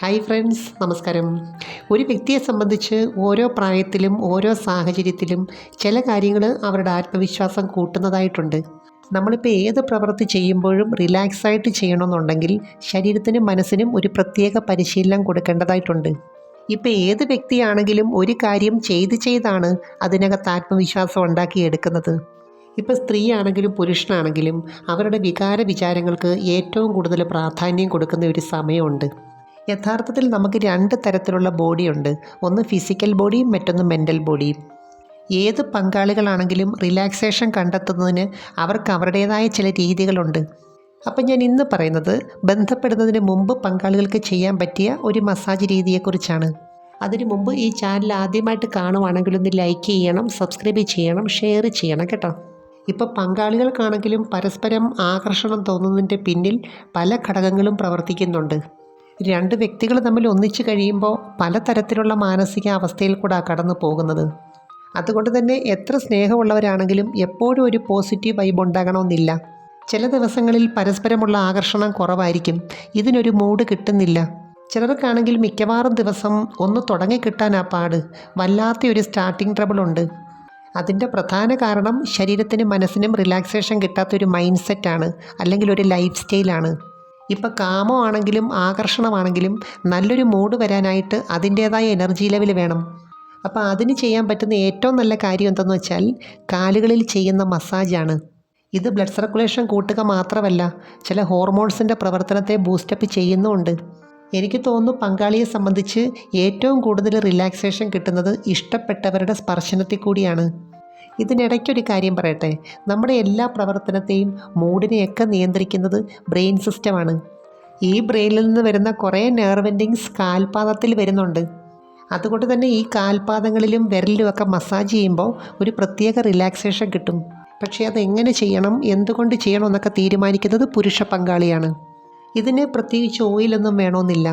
Hi friends, നമസ്കാരം. ഒരു വ്യക്തിയെ സംബന്ധിച്ച് ഓരോ പ്രായത്തിലും ഓരോ സാഹചര്യത്തിലും ചില കാര്യങ്ങൾ അവരുടെ ആത്മവിശ്വാസം കൂട്ടുന്നതായിട്ടുണ്ട്. നമ്മളിപ്പോൾ ഏത് പ്രവൃത്തി ചെയ്യുമ്പോഴും റിലാക്സായിട്ട് ചെയ്യണമെന്നുണ്ടെങ്കിൽ ശരീരത്തിനും മനസ്സിനും ഒരു പ്രത്യേക പരിശീലനം കൊടുക്കേണ്ടതായിട്ടുണ്ട്. ഇപ്പോൾ ഏത് വ്യക്തിയാണെങ്കിലും ഒരു കാര്യം ചെയ്താണ് അതിനകത്ത് ആത്മവിശ്വാസം ഉണ്ടാക്കിയെടുക്കുന്നത്. ഇപ്പോൾ സ്ത്രീയാണെങ്കിലും പുരുഷനാണെങ്കിലും അവരുടെ വിചാരങ്ങൾക്ക് ഏറ്റവും കൂടുതൽ പ്രാധാന്യം കൊടുക്കുന്ന ഒരു സമയമുണ്ട്. യഥാർത്ഥത്തിൽ നമുക്ക് രണ്ട് തരത്തിലുള്ള ബോഡിയുണ്ട്. ഒന്ന് ഫിസിക്കൽ ബോഡിയും മറ്റൊന്ന് മെൻ്റൽ ബോഡിയും. ഏത് പങ്കാളികളാണെങ്കിലും റിലാക്സേഷൻ കണ്ടെത്തുന്നതിന് അവർക്ക് അവരുടേതായ ചില രീതികളുണ്ട്. അപ്പം ഞാൻ ഇന്ന് പറയുന്നത് ബന്ധപ്പെടുന്നതിന് മുമ്പ് പങ്കാളികൾക്ക് ചെയ്യാൻ പറ്റിയ ഒരു മസാജ് രീതിയെക്കുറിച്ചാണ്. അതിനു മുമ്പ് ഈ ചാനൽ ആദ്യമായിട്ട് കാണുവാണെങ്കിൽ ഒന്ന് ലൈക്ക് ചെയ്യണം, സബ്സ്ക്രൈബ് ചെയ്യണം, ഷെയർ ചെയ്യണം കേട്ടോ. ഇപ്പോൾ പങ്കാളികൾക്കാണെങ്കിലും പരസ്പരം ആകർഷണം തോന്നുന്നതിൻ്റെ പിന്നിൽ പല ഘടകങ്ങളും പ്രവർത്തിക്കുന്നുണ്ട്. രണ്ട് വ്യക്തികൾ തമ്മിൽ ഒന്നിച്ചു കഴിയുമ്പോൾ പലതരത്തിലുള്ള മാനസിക അവസ്ഥയിൽ കൂടെ കടന്നു പോകുന്നത്. അതുകൊണ്ട് തന്നെ എത്ര സ്നേഹമുള്ളവരാണെങ്കിലും എപ്പോഴും ഒരു പോസിറ്റീവ് വൈബ് ഉണ്ടാകണമെന്നില്ല. ചില ദിവസങ്ങളിൽ പരസ്പരമുള്ള ആകർഷണം കുറവായിരിക്കും, ഇതിനൊരു മൂഡ് കിട്ടുന്നില്ല. ചിലർക്കാണെങ്കിൽ മിക്കവാറും ദിവസം ഒന്ന് തുടങ്ങിക്കിട്ടാനാ പാട്, വല്ലാത്തൊരു സ്റ്റാർട്ടിങ് ട്രബിളുണ്ട്. അതിൻ്റെ പ്രധാന കാരണം ശരീരത്തിനും മനസ്സിനും റിലാക്സേഷൻ കിട്ടാത്തൊരു മൈൻഡ് സെറ്റാണ്, അല്ലെങ്കിൽ ഒരു ലൈഫ് സ്റ്റൈലാണ്. ഇപ്പോൾ കാമമാണെങ്കിലും ആകർഷണമാണെങ്കിലും നല്ലൊരു മൂഡ് വരാനായിട്ട് അതിൻ്റേതായ എനർജി ലെവൽ വേണം. അപ്പോൾ അതിന് ചെയ്യാൻ പറ്റുന്ന ഏറ്റവും നല്ല കാര്യം എന്തെന്ന് വെച്ചാൽ കാലുകളിൽ ചെയ്യുന്ന മസാജാണ്. ഇത് ബ്ലഡ് സർക്കുലേഷൻ കൂട്ടുക മാത്രമല്ല, ചില ഹോർമോൺസിൻ്റെ പ്രവർത്തനത്തെ ബൂസ്റ്റപ്പ് ചെയ്യുന്നുമുണ്ട്. എനിക്ക് തോന്നുന്നു പങ്കാളിയെ സംബന്ധിച്ച് ഏറ്റവും കൂടുതൽ റിലാക്സേഷൻ കിട്ടുന്നത് ഇഷ്ടപ്പെട്ടവരുടെ സ്പർശനത്തിൽ കൂടിയാണ്. ഇതിനിടയ്ക്കൊരു കാര്യം പറയട്ടെ, നമ്മുടെ എല്ലാ പ്രവർത്തനത്തെയും മൂഡിനെയൊക്കെ നിയന്ത്രിക്കുന്നത് ബ്രെയിൻ സിസ്റ്റമാണ്. ഈ ബ്രെയിനിൽ നിന്ന് വരുന്ന കുറേ നെർവ് എൻഡിങ്സ് കാൽപാദത്തിൽ വരുന്നുണ്ട്. അതുകൊണ്ട് തന്നെ ഈ കാൽപാദങ്ങളിലും വിരലിലുമൊക്കെ മസാജ് ചെയ്യുമ്പോൾ ഒരു പ്രത്യേക റിലാക്സേഷൻ കിട്ടും. പക്ഷേ അതെങ്ങനെ ചെയ്യണം, എന്തുകൊണ്ട് ചെയ്യണം എന്നൊക്കെ തീരുമാനിക്കുന്നത് പുരുഷ പങ്കാളിയാണ്. ഇതിന് പ്രത്യേകിച്ച് ഓയിലൊന്നും വേണമെന്നില്ല,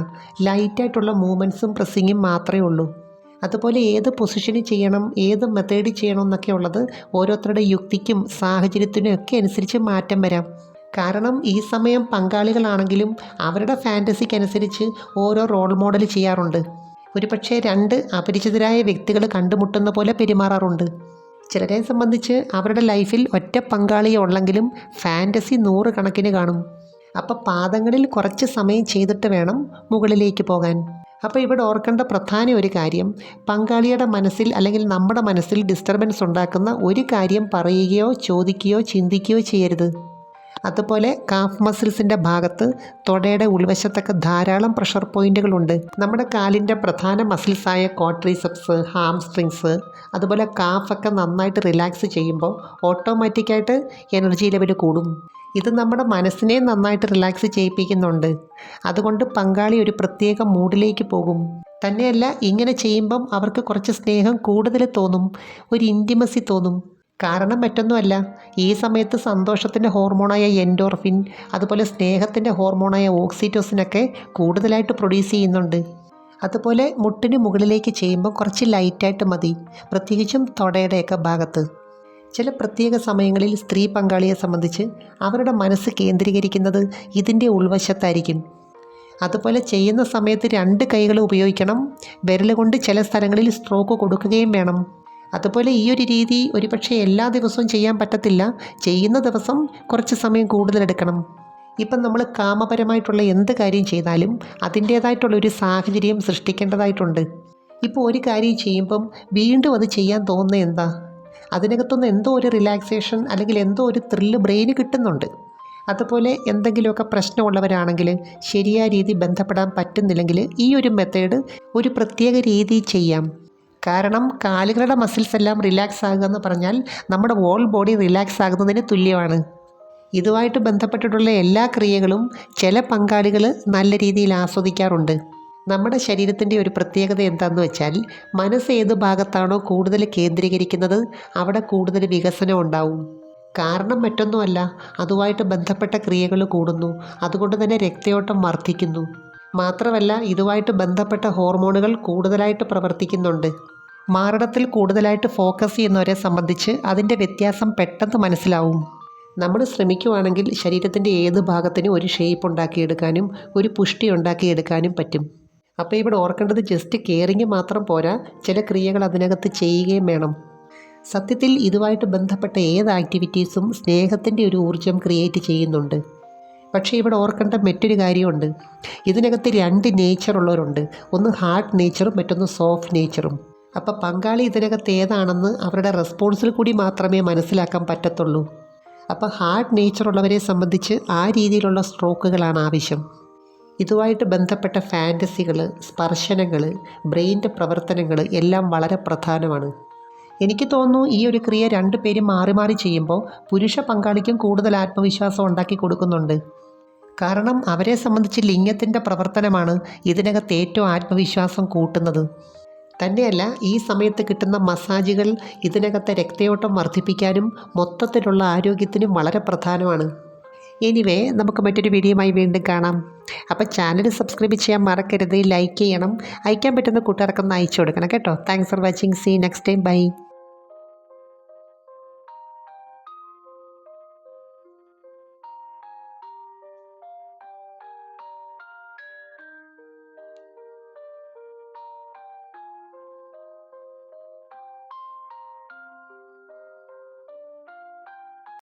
ലൈറ്റായിട്ടുള്ള മൂവ്മെൻറ്റ്സും പ്രസ്സിങ്ങും മാത്രമേ ഉള്ളൂ. അതുപോലെ ഏത് പൊസിഷനിൽ ചെയ്യണം, ഏത് മെത്തേഡിൽ ചെയ്യണം എന്നൊക്കെ ഉള്ളത് ഓരോരുത്തരുടെ യുക്തിക്കും സാഹചര്യത്തിനും ഒക്കെ അനുസരിച്ച് മാറ്റം വരാം. കാരണം ഈ സമയം പങ്കാളികളാണെങ്കിലും അവരുടെ ഫാൻറ്റസിക്കനുസരിച്ച് ഓരോ റോൾ മോഡൽ ചെയ്യാറുണ്ട്. ഒരുപക്ഷെ രണ്ട് അപരിചിതരായ വ്യക്തികൾ കണ്ടുമുട്ടുന്ന പോലെ പെരുമാറാറുണ്ട്. ചിലരെ സംബന്ധിച്ച് അവരുടെ ലൈഫിൽ ഒറ്റ പങ്കാളിയെ ഉള്ളെങ്കിലും ഫാൻറ്റസി 100 കണക്കിന് കാണും. അപ്പോൾ പാദങ്ങളിൽ കുറച്ച് സമയം ചെയ്തിട്ട് വേണം മുകളിലേക്ക് പോകാൻ. അപ്പോൾ ഇവിടെ ഓർക്കേണ്ട പ്രധാന ഒരു കാര്യം, പങ്കാളിയുടെ മനസ്സിൽ അല്ലെങ്കിൽ നമ്മുടെ മനസ്സിൽ ഡിസ്റ്റർബൻസ് ഉണ്ടാക്കുന്ന ഒരു കാര്യം പറയുകയോ ചോദിക്കുകയോ ചിന്തിക്കുകയോ ചെയ്യരുത്. അതുപോലെ കാഫ് മസിൽസിൻ്റെ ഭാഗത്ത് തൊടയുടെ ഉൾവശത്തൊക്കെ ധാരാളം പ്രഷർ പോയിൻറ്റുകളുണ്ട്. നമ്മുടെ കാലിൻ്റെ പ്രധാന മസിൽസായ ക്വാഡ്രീസെപ്സ്, ഹാംസ്ട്രിങ്സ്, അതുപോലെ കാഫൊക്കെ നന്നായിട്ട് റിലാക്സ് ചെയ്യുമ്പോൾ ഓട്ടോമാറ്റിക്കായിട്ട് എനർജി ലെവൽ കൂടും. ഇത് നമ്മുടെ മനസ്സിനെ നന്നായിട്ട് റിലാക്സ് ചെയ്യിപ്പിക്കുന്നുണ്ട്. അതുകൊണ്ട് പങ്കാളി ഒരു പ്രത്യേക മൂഡിലേക്ക് പോകും. തന്നെയല്ല, ഇങ്ങനെ ചെയ്യുമ്പം അവർക്ക് കുറച്ച് സ്നേഹം കൂടുതൽ തോന്നും, ഒരു ഇൻറ്റിമസി തോന്നും. കാരണം മറ്റൊന്നുമല്ല, ഈ സമയത്ത് സന്തോഷത്തിൻ്റെ ഹോർമോണായ എൻഡോർഫിൻ, അതുപോലെ സ്നേഹത്തിൻ്റെ ഹോർമോണായ ഓക്സിറ്റോസിനൊക്കെ കൂടുതലായിട്ട് പ്രൊഡ്യൂസ് ചെയ്യുന്നുണ്ട്. അതുപോലെ മുട്ടിന് മുകളിലേക്ക് ചെയ്യുമ്പോൾ കുറച്ച് ലൈറ്റായിട്ട് മതി, പ്രത്യേകിച്ചും തൊടയുടെയൊക്കെ ഭാഗത്ത്. ചില പ്രത്യേക സമയങ്ങളിൽ സ്ത്രീ പങ്കാളിയെ സംബന്ധിച്ച് അവരുടെ മനസ്സ് കേന്ദ്രീകരിക്കുന്നത് ഇതിൻ്റെ ഉൾവശത്തായിരിക്കും. അതുപോലെ ചെയ്യുന്ന സമയത്ത് 2 കൈകൾ ഉപയോഗിക്കണം. വിരൽ കൊണ്ട് ചില സ്ഥലങ്ങളിൽ സ്ട്രോക്ക് കൊടുക്കുകയും വേണം. അതുപോലെ ഈ ഒരു രീതി ഒരുപക്ഷെ എല്ലാ ദിവസവും ചെയ്യാൻ പറ്റത്തില്ല, ചെയ്യുന്ന ദിവസം കുറച്ച് സമയം കൂടുതലെടുക്കണം. ഇപ്പം നമ്മൾ കാമപരമായിട്ടുള്ള എന്ത് കാര്യം ചെയ്താലും അതിൻ്റേതായിട്ടുള്ളൊരു സാഹചര്യം സൃഷ്ടിക്കേണ്ടതായിട്ടുണ്ട്. ഇപ്പോൾ ഒരു കാര്യം ചെയ്യുമ്പം വീണ്ടും അത് ചെയ്യാൻ തോന്നുന്നത് എന്താ? അതിനകത്തുനിന്ന് എന്തോ ഒരു റിലാക്സേഷൻ അല്ലെങ്കിൽ എന്തോ ഒരു ത്രില്ല് ബ്രെയിന് കിട്ടുന്നുണ്ട്. അതുപോലെ എന്തെങ്കിലുമൊക്കെ പ്രശ്നമുള്ളവരാണെങ്കിൽ ശരിയായ രീതി ബന്ധപ്പെടാൻ പറ്റുന്നില്ലെങ്കിൽ ഈ ഒരു മെത്തേഡ് ഒരു പ്രത്യേക രീതി ചെയ്യാം. കാരണം കാലുകളുടെ മസിൽസ് എല്ലാം റിലാക്സ് ആകുക എന്ന് പറഞ്ഞാൽ നമ്മുടെ ഹോൾ ബോഡി റിലാക്സ് ആകുന്നതിന് തുല്യമാണ്. ഇതുമായിട്ട് ബന്ധപ്പെട്ടിട്ടുള്ള എല്ലാ ക്രിയകളും ചില പങ്കാളികൾ നല്ല രീതിയിൽ ആസ്വദിക്കാറുണ്ട്. നമ്മുടെ ശരീരത്തിൻ്റെ ഒരു പ്രത്യേകത എന്താണെന്ന് വെച്ചാൽ, മനസ്സ് ഏത് ഭാഗത്താണോ കൂടുതൽ കേന്ദ്രീകരിക്കുന്നത് അവിടെ കൂടുതൽ വികസനം ഉണ്ടാവും. കാരണം മറ്റൊന്നുമല്ല, അതുമായിട്ട് ബന്ധപ്പെട്ട ക്രിയകൾ കൂടുന്നു, അതുകൊണ്ട് തന്നെ രക്തയോട്ടം വർദ്ധിക്കുന്നു. മാത്രമല്ല ഇതുമായിട്ട് ബന്ധപ്പെട്ട ഹോർമോണുകൾ കൂടുതലായിട്ട് പ്രവർത്തിക്കുന്നുണ്ട്. മാറിടത്തിൽ കൂടുതലായിട്ട് ഫോക്കസ് ചെയ്യുന്നവരെ സംബന്ധിച്ച് അതിൻ്റെ വ്യത്യാസം പെട്ടെന്ന് മനസ്സിലാവും. നമ്മൾ ശ്രമിക്കുവാണെങ്കിൽ ശരീരത്തിൻ്റെ ഏത് ഭാഗത്തിനും ഒരു ഷേപ്പ് ഉണ്ടാക്കിയെടുക്കാനും ഒരു പുഷ്ടി ഉണ്ടാക്കിയെടുക്കാനും പറ്റും. അപ്പോൾ ഇവിടെ ഓർക്കേണ്ടത് ജസ്റ്റ് കെയറിങ് മാത്രം പോരാ, ചില ക്രിയകൾ അതിനകത്ത് ചെയ്യുകയും വേണം. സത്യത്തിൽ ഇതുമായിട്ട് ബന്ധപ്പെട്ട ഏത് ആക്ടിവിറ്റീസും സ്നേഹത്തിൻ്റെ ഒരു ഊർജ്ജം ക്രിയേറ്റ് ചെയ്യുന്നുണ്ട്. പക്ഷേ ഇവിടെ ഓർക്കേണ്ട മറ്റൊരു കാര്യമുണ്ട്. ഇതിനകത്ത് 2 നേച്ചറുള്ളവരുണ്ട്. ഒന്ന് ഹാർഡ് നേച്ചറും മറ്റൊന്ന് സോഫ്റ്റ് നേച്ചറും. അപ്പോൾ പങ്കാളി ഇതിനകത്ത് ഏതാണെന്ന് അവരുടെ റെസ്പോൺസിൽ കൂടി മാത്രമേ മനസ്സിലാക്കാൻ പറ്റത്തുള്ളൂ. അപ്പോൾ ഹാർഡ് നേച്ചറുള്ളവരെ സംബന്ധിച്ച് ആ രീതിയിലുള്ള സ്ട്രോക്കുകളാണ് ആവശ്യം. ഇതുമായിട്ട് ബന്ധപ്പെട്ട ഫാൻറ്റസികൾ, സ്പർശനങ്ങൾ, ബ്രെയിൻ്റെ പ്രവർത്തനങ്ങൾ എല്ലാം വളരെ പ്രധാനമാണ്. എനിക്ക് തോന്നുന്നു ഈ ഒരു ക്രിയ 2 പേരും മാറി മാറി ചെയ്യുമ്പോൾ പുരുഷ പങ്കാളിക്കും കൂടുതൽ ആത്മവിശ്വാസം ഉണ്ടാക്കി കൊടുക്കുന്നുണ്ട്. കാരണം അവരെ സംബന്ധിച്ച് ലിംഗത്തിൻ്റെ പ്രവർത്തനമാണ് ഇതിനകത്ത് ഏറ്റവും ആത്മവിശ്വാസം കൂട്ടുന്നത്. തന്നെയല്ല, ഈ സമയത്ത് കിട്ടുന്ന മസാജുകൾ ഇതിനകത്തെ രക്തയോട്ടം വർദ്ധിപ്പിക്കാനും മൊത്തത്തിലുള്ള ആരോഗ്യത്തിനും വളരെ പ്രധാനമാണ്. എനിവേ, നമുക്ക് മറ്റൊരു വീഡിയോയുമായി വീണ്ടും കാണാം. അപ്പോൾ ചാനൽ സബ്സ്ക്രൈബ് ചെയ്യാൻ മറക്കരുത്, ലൈക്ക് ചെയ്യണം, അയക്കാൻ പറ്റുന്ന കൂട്ടുകാർക്കൊന്ന് അയച്ചു കൊടുക്കണം കേട്ടോ. Thanks for watching. See next time. By.